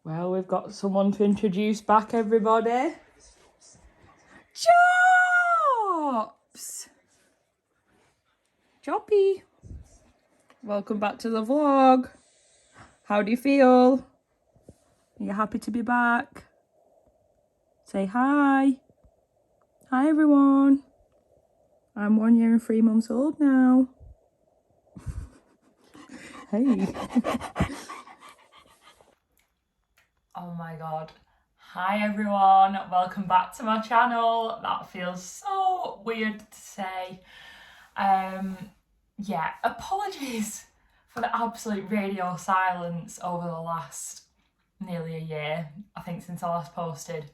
Well, we've got someone to introduce back, everybody. Chops! Choppy! Welcome back to the vlog. How do you feel? Are you happy to be back? Say hi. Hi, everyone. I'm 1 year and 3 months old now. Hey. Oh my god. Hi everyone, welcome back to my channel. That feels so weird to say. Yeah, apologies for the absolute radio silence over the last nearly a year. I think since I last posted.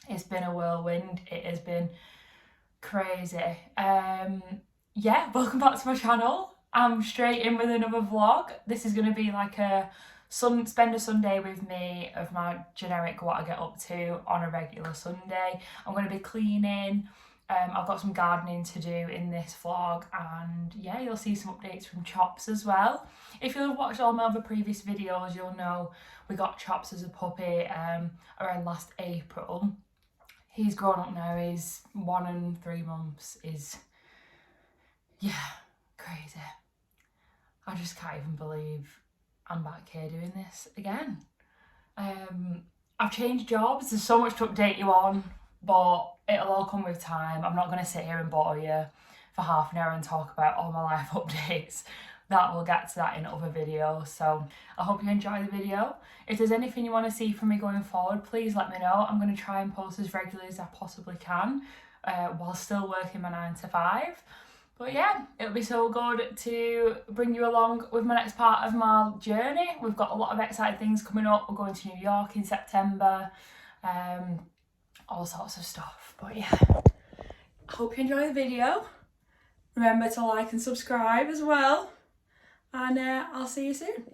It's been a whirlwind. It has been crazy. Yeah, welcome back to my channel. I'm straight in with another vlog. This is going to be like a spend a Sunday with me of my generic what I get up to on a regular Sunday. I'm going to be cleaning. I've got some gardening to do in this vlog, and yeah, you'll see some updates from Chops as well. If you've watched all my other previous videos, you'll know we got Chops as a puppy around last April. He's grown up now, he's 1 and 3 months, yeah, crazy. I just can't even believe I'm back here doing this again. I've changed jobs, there's so much to update you on, but it'll all come with time. I'm not going to sit here and bore you for half an hour and talk about all my life updates. We'll get to that in other videos. So I hope you enjoy the video. If there's anything you want to see from me going forward, please let me know. I'm going to try and post as regularly as I possibly can while still working my 9 to 5. But yeah, it'll be so good to bring you along with my next part of my journey. We've got a lot of exciting things coming up. We're going to New York in September. All sorts of stuff. But yeah, I hope you enjoy the video. Remember to like and subscribe as well. And I'll see you soon.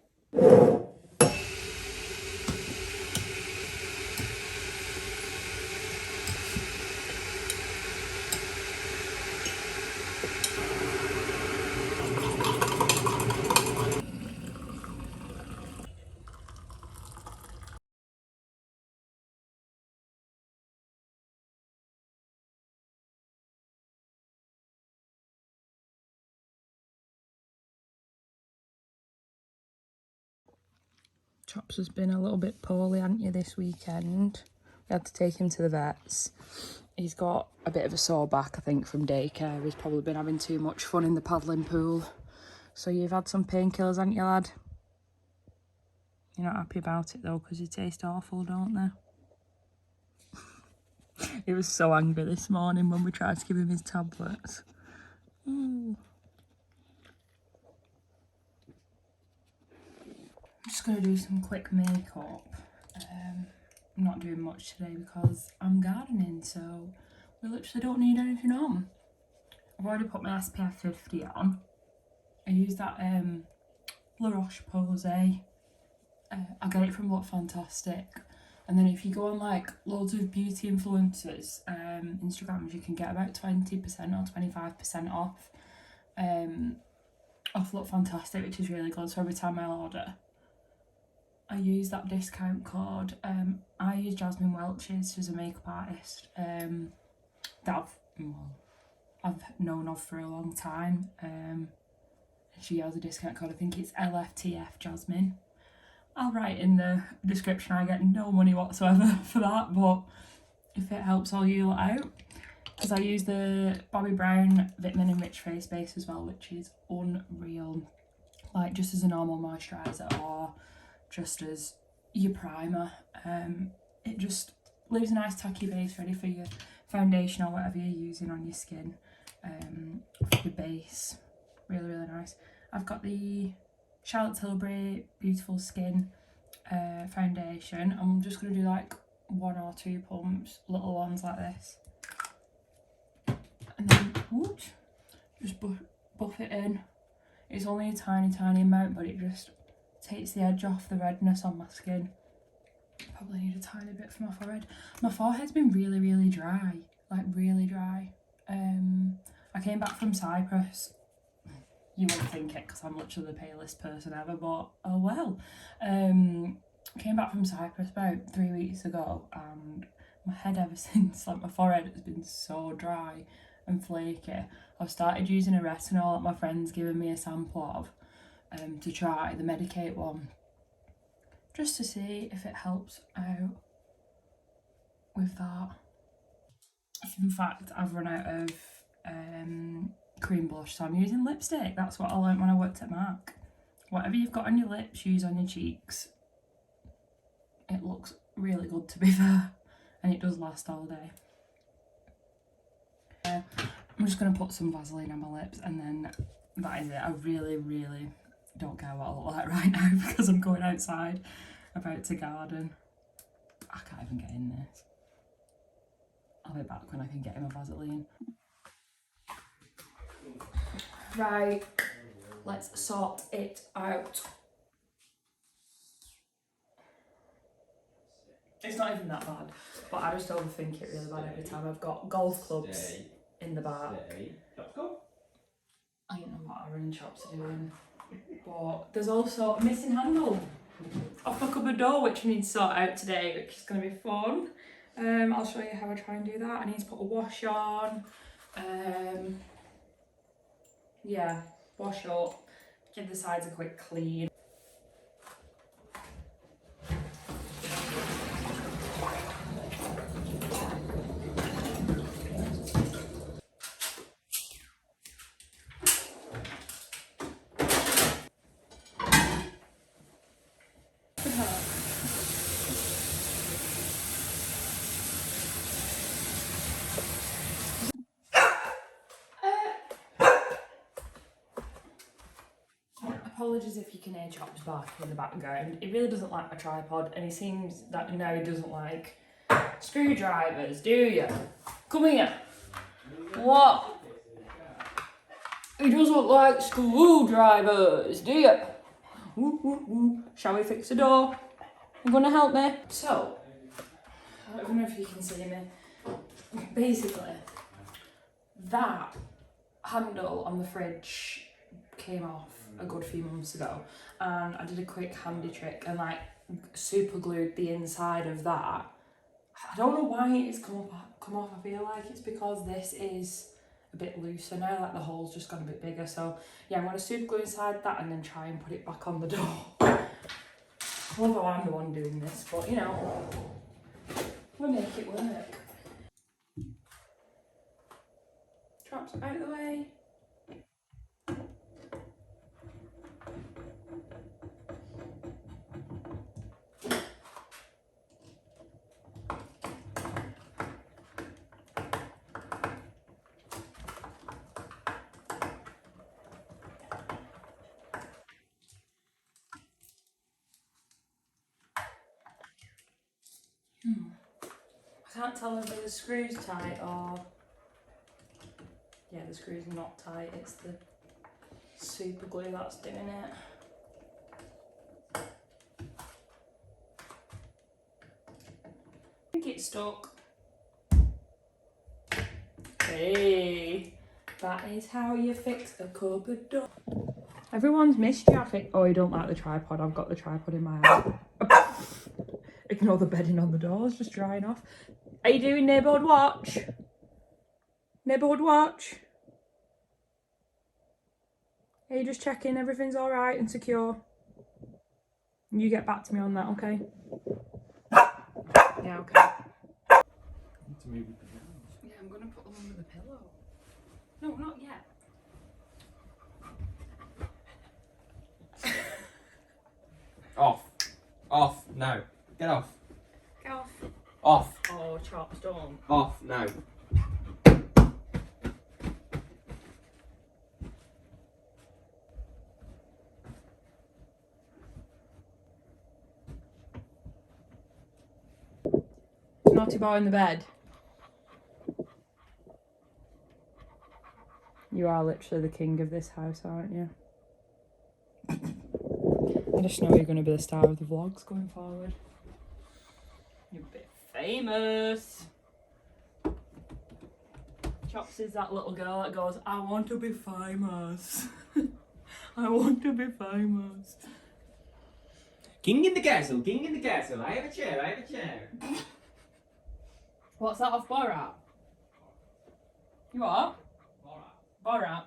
Chops has been a little bit poorly, hasn't you, this weekend? We had to take him to the vets. He's got a bit of a sore back, I think, from daycare. He's probably been having too much fun in the paddling pool. So you've had some painkillers, haven't you, lad? You're not happy about it, though, because they taste awful, don't they? He was so angry this morning when we tried to give him his tablets. Ooh. I'm just going to do some quick makeup. I'm not doing much today because I'm gardening, so we literally don't need anything on. I've already put my SPF 50 on. I use that La Roche-Posay. I get it from Look Fantastic. And then if you go on like loads of beauty influencers Instagrams, you can get about 20% or 25% off Look Fantastic, which is really good. So every time I order, I use that discount code. I use Jasmine Welch's, who's a makeup artist that I've known of for a long time. She has a discount code. I think it's LFTFJASMINE. I'll write in the description. I get no money whatsoever for that, but if it helps all you lot out, because I use the Bobbi Brown Vitamin Enriched Face Base as well, which is unreal. Like just as a normal moisturiser or just as your primer. It just leaves a nice tacky base ready for your foundation or whatever you're using on your skin. For your base, really, really nice. I've got the Charlotte Tilbury Beautiful Skin foundation. I'm just going to do like 1 or 2 pumps, little ones like this. And then, whoops, just buff it in. It's only a tiny, tiny amount, but it just takes the edge off the redness on my skin. Probably need a tiny bit for my forehead. My forehead's been really, really dry, like really dry. I came back from Cyprus. You won't think it because I'm literally the palest person ever, but oh well. I came back from Cyprus about 3 weeks ago, and my head ever since, like my forehead has been so dry and flaky. I've started using a retinol that my friend's given me a sample of to try, the Medicate one, just to see if it helps out with that. In fact, I've run out of cream blush, so I'm using lipstick. That's what I learnt when I worked at MAC. Whatever you've got on your lips, use on your cheeks. It looks really good, to be fair, and it does last all day. I'm just going to put some Vaseline on my lips, and then that is it. I really, really don't care what I look like right now because I'm going outside, about to garden. I can't even get in this. I'll be back when I can get in my Vaseline. Right, let's sort it out. It's not even that bad, but I just overthink it really bad every time. I've got golf clubs in the back. I don't know what Aaron Chops are doing, but there's also a missing handle off my cupboard door, which I need to sort out today, which is going to be fun. I'll show you how I try and do that. I need to put a wash on. Yeah, wash up, give the sides a quick clean. Apologies if you can hear Chops bark in the background. He really doesn't like my tripod, and he seems that now he doesn't like screwdrivers, do you? Come here. What? He doesn't like screwdrivers, do you? Woo, woo, woo. Shall we fix the door? You gonna help me? So, I don't know if you can see me. Basically, that handle on the fridge came off a good few months ago, and I did a quick handy trick and like super glued the inside of that. I don't know why it's come off. I feel like it's because this is a bit looser now, like the hole's just got a bit bigger. So yeah, I'm going to super glue inside that and then try and put it back on the door. Although I'm the one doing this, but you know, we'll make it work. Chops out of the way. I can't tell whether the screw's tight or... Yeah, the screw's not tight, it's the super glue that's doing it. I think it's stuck. Hey, that is how you fix a cupboard door. Everyone's missed you, I think. Oh, you don't like the tripod. I've got the tripod in my hand. Ignore the bedding on the door, it's just drying off. Are you doing neighbourhood watch? Neighbourhood watch? Are you just checking everything's alright and secure? You get back to me on that, okay? Yeah, okay. Yeah, I'm gonna put them under the pillow. No, not yet. Off. Off. No. Get off. Get off. Off. Oh, Chops, don't. Off. No. Naughty boy in the bed. You are literally the king of this house, aren't you? I just know you're going to be the star of the vlogs going forward. You're a bit famous. Chops is that little girl that goes, I want to be famous. I want to be famous. King in the castle, king in the castle. I have a chair, I have a chair. What's that off Borat? You what? Borat.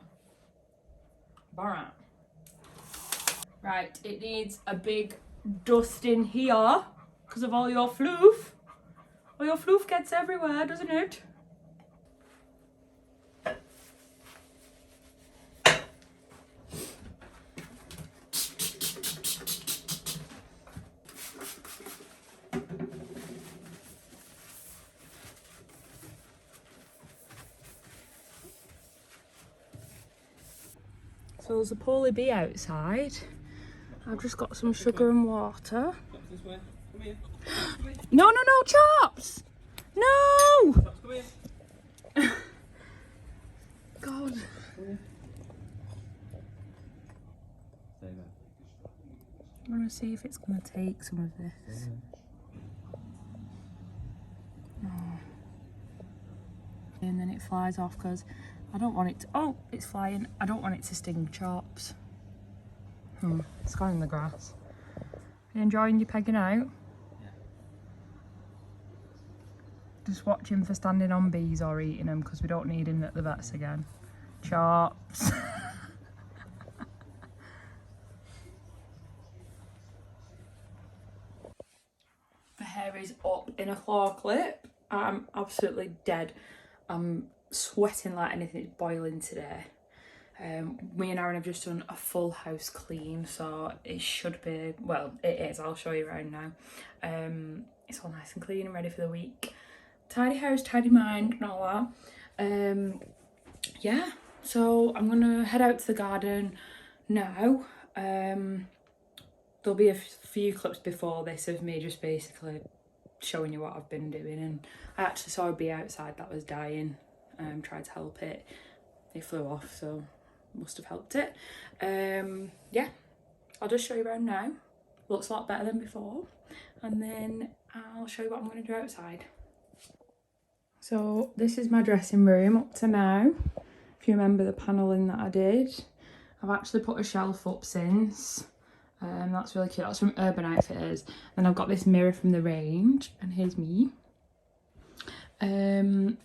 Borat. Right, it needs a big dust in here because of all your floof. All your floof gets everywhere, doesn't it? So there's a poorly bee outside. I've just got some sugar and water. This way. Come here. No, no, no, Chops! No! Chops, come here. God. I want to see if it's going to take some of this. Oh. And then it flies off because I don't want it to... Oh, it's flying. I don't want it to sting Chops. It's gone in the grass. You enjoying your pegging out? Yeah. Just watch him for standing on bees or eating them because we don't need him at the vets again. Chops. The hair is up in a claw clip. I'm absolutely dead. I'm sweating like anything. It's boiling today. Me and Aaron have just done a full house clean, so it should be, well, it is, I'll show you around now. It's all nice and clean and ready for the week. Tidy house, tidy mind and all that. Yeah, so I'm gonna head out to the garden now. There'll be a few clips before this of me just basically showing you what I've been doing, and I actually saw a bee outside that was dying. Tried to help it. It flew off, so must have helped it. Yeah, I'll just show you around now. Looks a lot better than before, and then I'll show you what I'm going to do outside. So this is my dressing room up to now. If you remember the panelling that I did, I've actually put a shelf up since. That's really cute. That's from Urban Outfitters. And I've got this mirror from the range, and here's me. I'm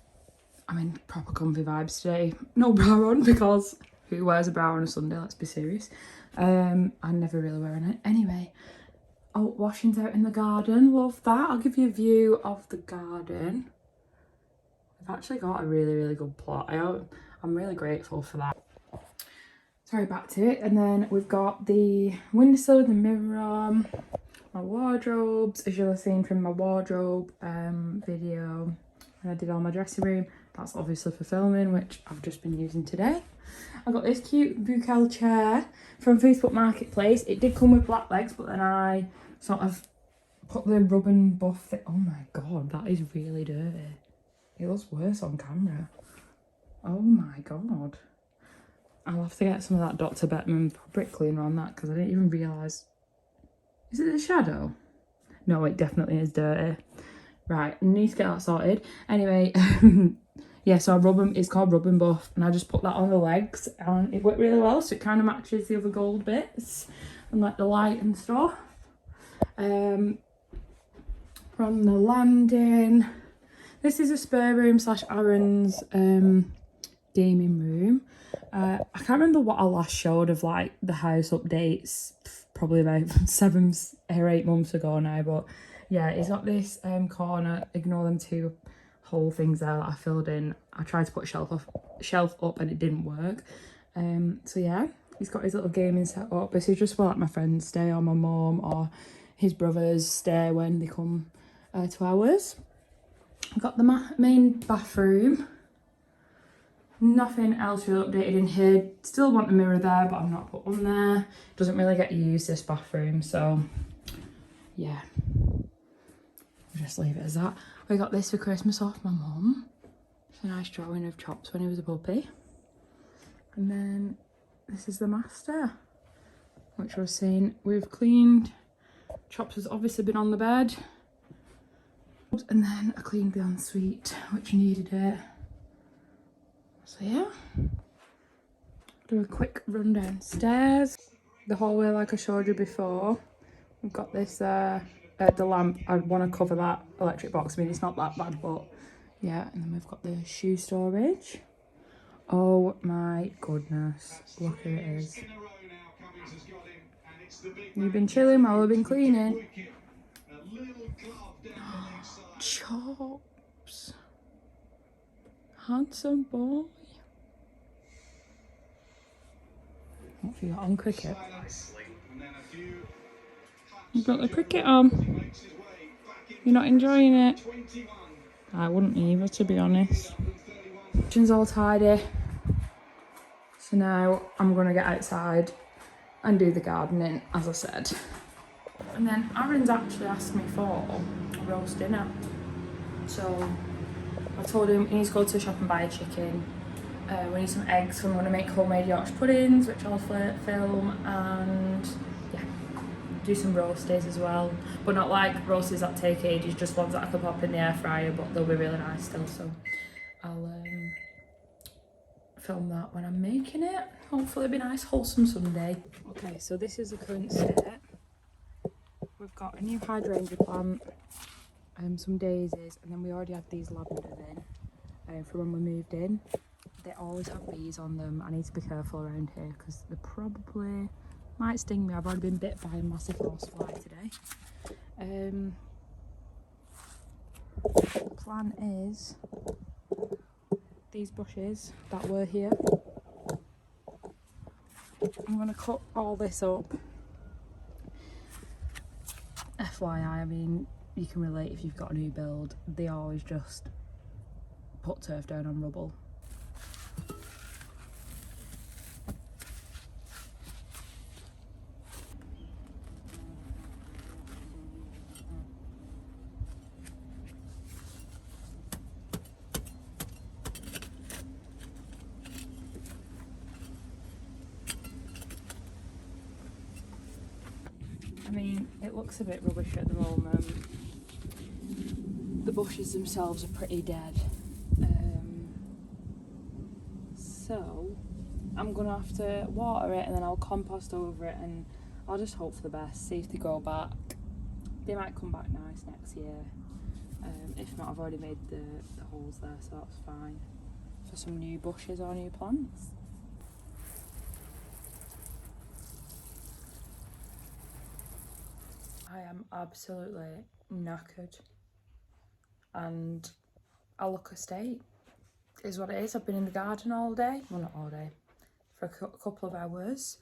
in proper comfy vibes today. No bra on because who wears a bra on a Sunday? Let's be serious. I never really wear it anyway. Oh, washing's out in the garden. Love that. I'll give you a view of the garden. I've actually got a really, really good plot. I'm really grateful for that. Sorry, back to it. And then we've got the windowsill, the mirror, my wardrobes, as you'll have seen from my wardrobe video. And I did all my dressing room. That's obviously for filming, which I've just been using today. I got this cute bouquet chair from Facebook Marketplace. It did come with black legs, but then I sort of put the rub and buff thing. Oh my god, that is really dirty. It looks worse on camera. Oh my god. I'll have to get some of that Dr. Bettman fabric cleaner on that because I didn't even realise. Is it the shadow? No, it definitely is dirty. Right, I need to get that sorted. Anyway, yeah, so I rub them, it's called Rub and Buff, and I just put that on the legs and it worked really well, so it kind of matches the other gold bits and like the light and stuff. We're on the landing. This is a spare room slash Aaron's gaming room. I can't remember what I last showed of like the house updates, probably about 7 or 8 months ago now, but yeah, it's got this corner. Ignore them 2 whole things there that I filled in. I tried to put a shelf up and it didn't work. So yeah, he's got his little gaming set up. This is just where like my friends stay, or my mum or his brothers stay when they come to ours. I've got the main bathroom. Nothing else really updated in here. Still want a mirror there, but I've not put one there. Doesn't really get used, this bathroom, so yeah. I'll just leave it as that. We got this for Christmas off my mum. It's a nice drawing of Chops when he was a puppy. And then this is the master, which I was saying we've cleaned. Chops has obviously been on the bed. And then I cleaned the ensuite, which needed it. So yeah, do a quick run downstairs. The hallway like I showed you before. We've got this the lamp. I want to cover that electric box. I mean, it's not that bad, but yeah. And then we've got the shoe storage. Oh my goodness, look who it is. You've been chilling while I've been cleaning. Chops. Handsome boy. What have you got on, cricket? You've got the cricket on. You're not enjoying it? I wouldn't either, to be honest. Kitchen's all tidy. So now I'm going to get outside and do the gardening, as I said. And then Aaron's actually asked me for a roast dinner. So I told him he needs to go to the shop and buy a chicken. We need some eggs, so I'm going to make homemade Yorkshire puddings, which I'll film, and yeah, do some roasties as well. But not like roasties that take ages, just ones that I could pop in the air fryer, but they'll be really nice still. So I'll film that when I'm making it. Hopefully it'll be a nice wholesome Sunday. Okay, so this is the current state. We've got a new hydrangea plant, some daisies, and then we already had these lavenders in from when we moved in. They always have bees on them. I need to be careful around here because they probably might sting me. I've already been bit by a massive horsefly today. The plan is these bushes that were here. I'm going to cut all this up. FYI, I mean, you can relate if you've got a new build. They always just put turf down on rubble. I mean, it looks a bit rubbish at the moment. The bushes themselves are pretty dead. So I'm gonna have to water it and then I'll compost over it and I'll just hope for the best, see if they grow back. They might come back nice next year. If not, I've already made the holes there, so that's fine for some new bushes or new plants. I am absolutely knackered and I look a state. Is what it is. I've been in the garden all day. Well, not all day, for a couple of hours.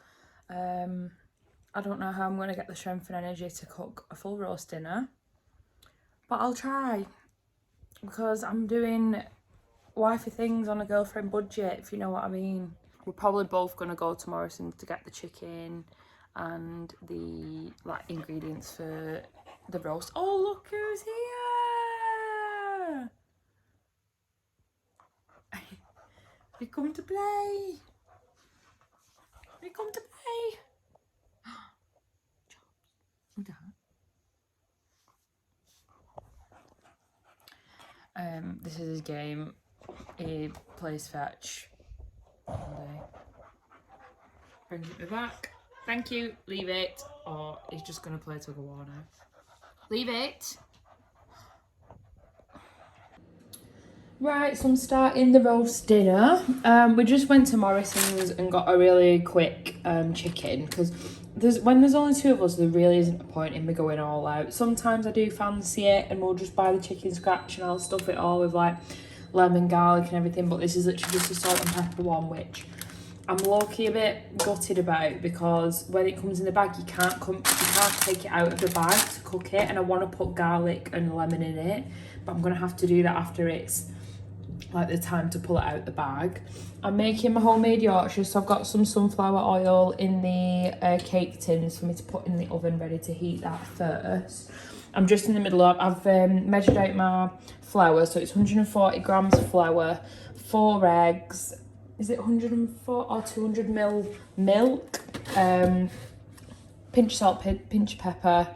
I don't know how I'm going to get the strength and energy to cook a full roast dinner, but I'll try because I'm doing wifey things on a girlfriend budget, if you know what I mean. We're probably both going to go to Morrison's to get the chicken and the ingredients for the roast. Oh, look who's here! We come to play. We come to play. This is his game. He plays fetch all day. Brings it back. Thank you. Leave it. Or he's just gonna play tug of war now. Leave it. Right, so I'm starting the roast dinner. We just went to Morrison's and got a really quick chicken because when there's only two of us, there really isn't a point in me going all out. Sometimes I do fancy it and we'll just buy the chicken scratch and I'll stuff it all with lemon, garlic and everything, but this is literally just a salt and pepper one, which I'm low-key a bit gutted about because when it comes in the bag, you can't take it out of the bag to cook it, and I want to put garlic and lemon in it, but I'm going to have to do that after it's the time to pull it out the bag. I'm making my homemade Yorkshire, so I've got some sunflower oil in the cake tins for me to put in the oven ready to heat that first. I'm just in the middle of, I've measured out my flour, so it's 140 grams of flour, 4 eggs, is it 104 or 200 ml milk, pinch salt, pinch pepper,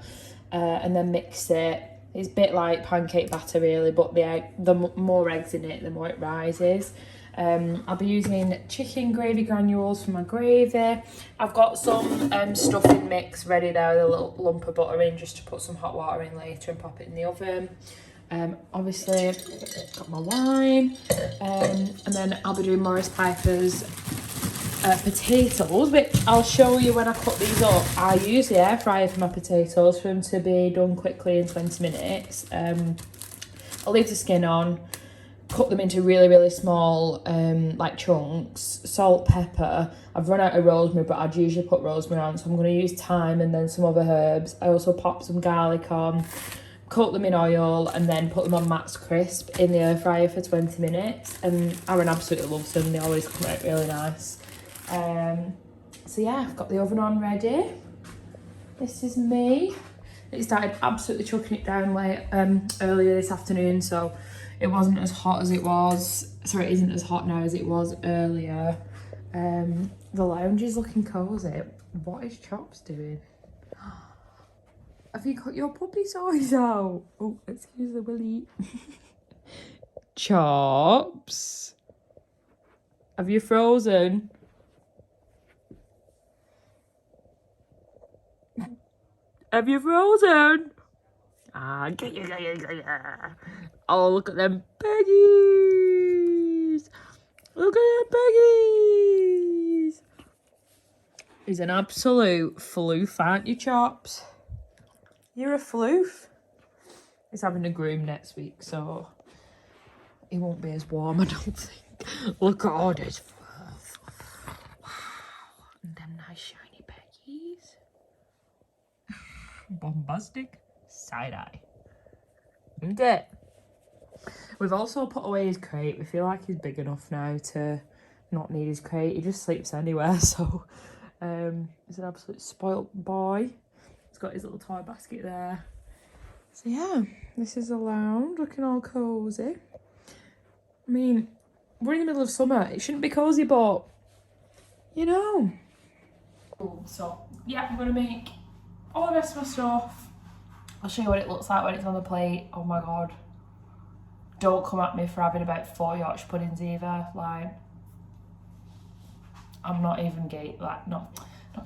and then mix it. It's a bit like pancake batter really, but the more eggs in it, the more it rises. I'll be using chicken gravy granules for my gravy. I've got some stuffing mix ready there with a little lump of butter in, just to put some hot water in later and pop it in the oven. Obviously got my wine, and then I'll be doing Morris Piper's potatoes, which I'll show you when I cut these up. I use the air fryer for my potatoes for them to be done quickly in 20 minutes. I'll leave the skin on, cut them into really small like chunks, salt, pepper. I've run out of rosemary, but I'd usually put rosemary on, so I'm going to use thyme and then some other herbs. I also pop some garlic on, coat them in oil, and then put them on max crisp in the air fryer for 20 minutes. And Aaron absolutely loves them. They always come out really nice. So yeah, I've got the oven on ready. This is me. It started absolutely chucking it down late earlier this afternoon, so it wasn't as hot as it was. Sorry, it isn't as hot now as it was earlier. The lounge is looking cozy. What is Chops doing? Have you got your puppy toys out? Oh, excuse the willy. Chops, have you frozen? Have you frozen? Ah, oh, look at them piggies. Look at them piggies. He's an absolute floof, aren't you, Chops? You're a floof. He's having a groom next week, so he won't be as warm, I don't think. Look at all this fluff. Wow. And them nice shiny piggies. Bombastic side-eye, isn't it? We've also put away his crate. We feel like he's big enough now to not need his crate. He just sleeps anywhere, so he's an absolute spoilt boy. He's got his little toy basket there. So yeah, this is the lounge, looking all cozy. I mean, we're in the middle of summer. It shouldn't be cozy, but you know. So yeah, I'm gonna make all the rest of my stuff. I'll show you what it looks like when it's on the plate. Oh my god. Don't come at me for having about 4 Yorkshire puddings either. Like, I'm not even not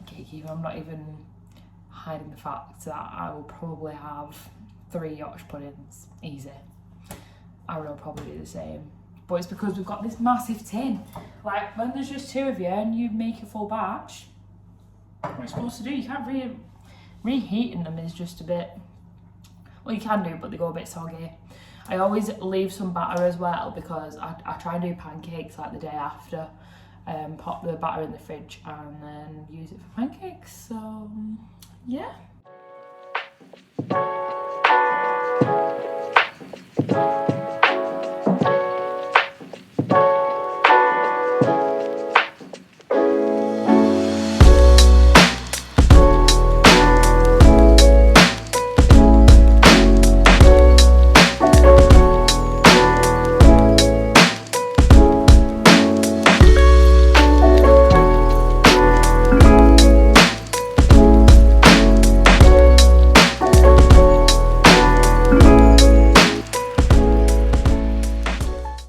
gatekeeper, I'm not even hiding the fact that I will probably have 3 Yorkshire puddings. Easy. Aaron will probably do the same. But it's because we've got this massive tin. Like, when there's just 2 of you and you make a full batch, what are you supposed to do? You can't reheating them is just a bit, well, you can do, but they go a bit soggy. I always leave some batter as well, because I try and do pancakes like the day after. Pop the batter in the fridge and then use it for pancakes. So yeah.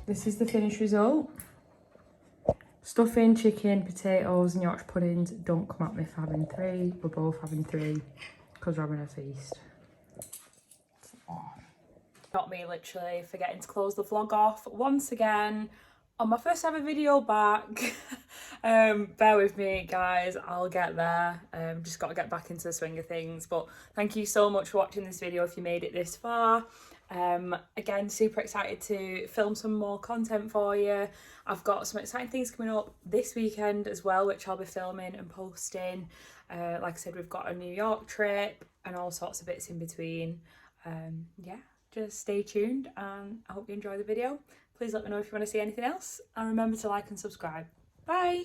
This is the finished result. Stuffing, chicken, potatoes and Yorkshire puddings. Don't come at me for having 3. We're both having 3 because we're having a feast. Oh. Not me literally forgetting to close the vlog off once again on my first ever video back. Bear with me guys, I'll get there. Just got to get back into the swing of things. But thank you so much for watching this video if you made it this far. Again, super excited to film some more content for you. I've got some exciting things coming up this weekend as well, which I'll be filming and posting. Like I said, we've got a New York trip and all sorts of bits in between. Yeah, just stay tuned and I hope you enjoy the video. Please let me know if you want to see anything else, and remember to like and subscribe. Bye!